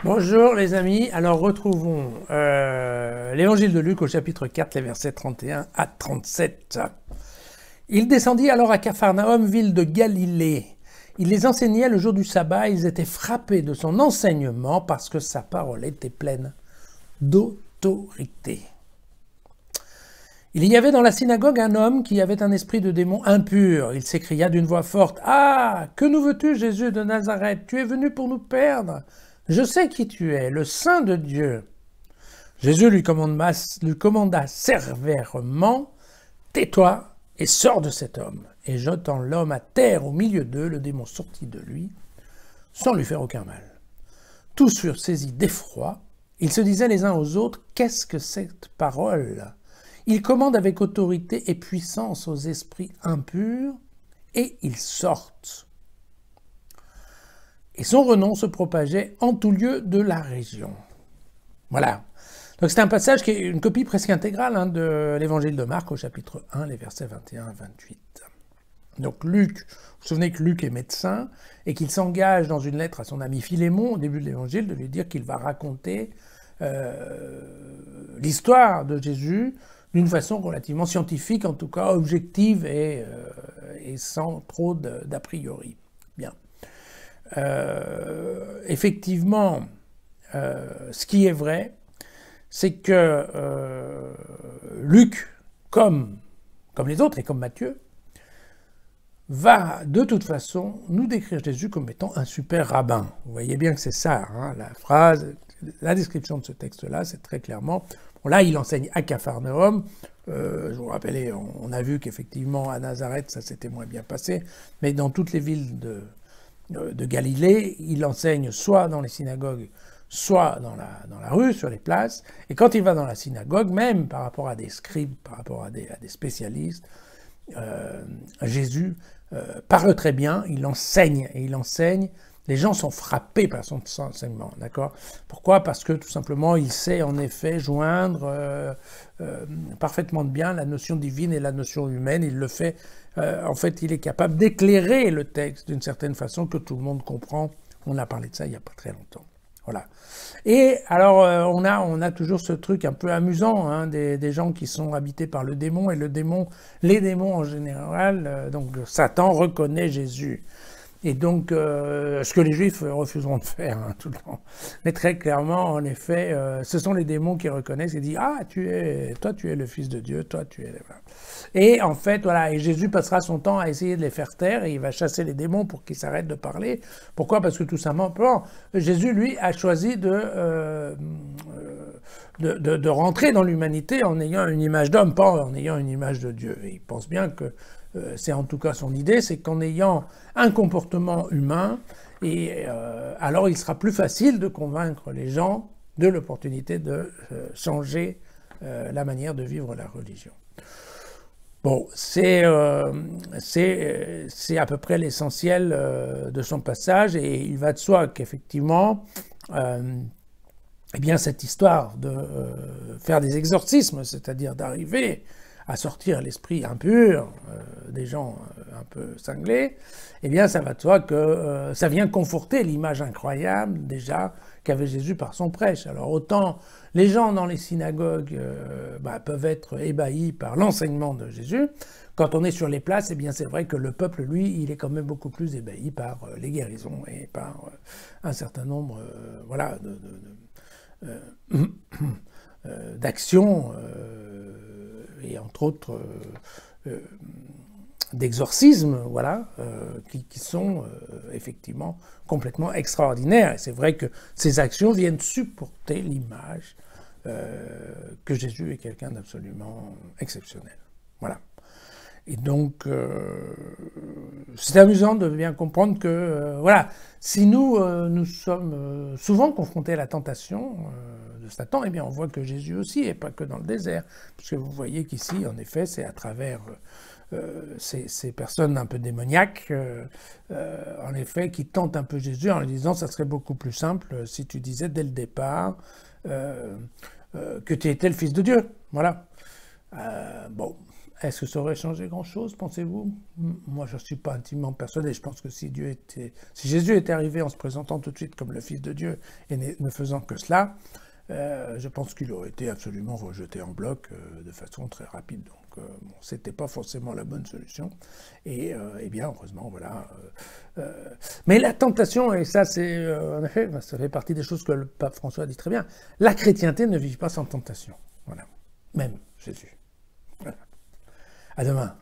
Bonjour les amis, alors retrouvons l'évangile de Luc au chapitre 4, les versets 31 à 37. Il descendit alors à Capharnaüm, ville de Galilée. Il les enseignait le jour du sabbat, ils étaient frappés de son enseignement parce que sa parole était pleine d'autorité. Il y avait dans la synagogue un homme qui avait un esprit de démon impur. Il s'écria d'une voix forte: « Ah, que nous veux-tu, Jésus de Nazareth? Tu es venu pour nous perdre? Je sais qui tu es, le Saint de Dieu. » Jésus lui commanda sévèrement: « Tais-toi et sors de cet homme. » Et jetant l'homme à terre au milieu d'eux, le démon sortit de lui, sans lui faire aucun mal. Tous furent saisis d'effroi. Ils se disaient les uns aux autres: « Qu'est-ce que cette parole ? » Il commande avec autorité et puissance aux esprits impurs, et ils sortent. Et son renom se propageait en tout lieu de la région. Voilà. Donc c'est un passage qui est une copie presque intégrale de l'évangile de Marc au chapitre 1, les versets 21 à 28. Donc Luc, vous vous souvenez que Luc est médecin et qu'il s'engage dans une lettre à son ami Philémon au début de l'évangile de lui dire qu'il va raconter l'histoire de Jésus d'une façon relativement scientifique, en tout cas objective et sans trop d'a priori. Bien. Effectivement, ce qui est vrai, c'est que Luc, comme les autres et comme Matthieu, va de toute façon nous décrire Jésus comme étant un super rabbin. Vous voyez bien que c'est ça, la phrase, la description de ce texte-là, c'est très clairement... Bon, là, il enseigne à Capharnaüm. Je vous rappelle, on a vu qu'effectivement, à Nazareth, ça s'était moins bien passé, mais dans toutes les villes de Galilée, il enseigne soit dans les synagogues, soit dans la rue, sur les places. Et quand il va dans la synagogue, même par rapport à des scribes, par rapport à des spécialistes, Jésus parle très bien, il enseigne, et il enseigne. Les gens sont frappés par son enseignement, d'accord? Pourquoi? Parce que tout simplement, il sait en effet joindre parfaitement bien la notion divine et la notion humaine. Il le fait, en fait, il est capable d'éclairer le texte d'une certaine façon que tout le monde comprend. On a parlé de ça il n'y a pas très longtemps. Voilà. Et alors, on a toujours ce truc un peu amusant, des gens qui sont habités par le démon, et les démons en général, donc Satan reconnaît Jésus. Et donc, ce que les Juifs refuseront de faire tout le temps. Mais très clairement, en effet, ce sont les démons qui reconnaissent et disent: « Ah, toi tu es le Fils de Dieu, toi tu es... » Et en fait, voilà, et Jésus passera son temps à essayer de les faire taire, et il va chasser les démons pour qu'ils s'arrêtent de parler. Pourquoi? Parce que tout simplement, Jésus, lui, a choisi de rentrer dans l'humanité en ayant une image d'homme, pas en ayant une image de Dieu. Et il pense bien que c'est en tout cas son idée, c'est qu'en ayant un comportement humain, alors il sera plus facile de convaincre les gens de l'opportunité de changer la manière de vivre la religion. Bon, c'est à peu près l'essentiel de son passage, et il va de soi qu'effectivement, eh bien cette histoire de faire des exorcismes, c'est-à-dire d'arriver à sortir l'esprit impur des gens un peu cinglés, eh bien ça va de soi que ça vient conforter l'image incroyable déjà qu'avait Jésus par son prêche. Alors autant les gens dans les synagogues peuvent être ébahis par l'enseignement de Jésus, quand on est sur les places, eh bien c'est vrai que le peuple, lui, il est quand même beaucoup plus ébahi par les guérisons et par un certain nombre d'actions et entre autres d'exorcismes, qui sont effectivement complètement extraordinaires. Et c'est vrai que ces actions viennent supporter l'image que Jésus est quelqu'un d'absolument exceptionnel. Voilà. Et donc, c'est amusant de bien comprendre que, si nous sommes souvent confrontés à la tentation de Satan, eh bien on voit que Jésus aussi, et pas que dans le désert. Parce que vous voyez qu'ici, en effet, c'est à travers ces personnes un peu démoniaques, en effet, qui tentent un peu Jésus en lui disant: ça serait beaucoup plus simple si tu disais dès le départ que tu étais le Fils de Dieu. Voilà. Bon. Est-ce que ça aurait changé grand-chose, pensez-vous? Moi, je ne suis pas intimement persuadé. Je pense que si Jésus était arrivé en se présentant tout de suite comme le Fils de Dieu et ne faisant que cela, je pense qu'il aurait été absolument rejeté en bloc de façon très rapide. Donc, bon, c'était pas forcément la bonne solution. Et bien, heureusement, voilà. Mais la tentation, et ça, c'est en effet, ça fait partie des choses que le pape François dit très bien. La chrétienté ne vit pas sans tentation. Voilà. Même Jésus. Voilà. À demain.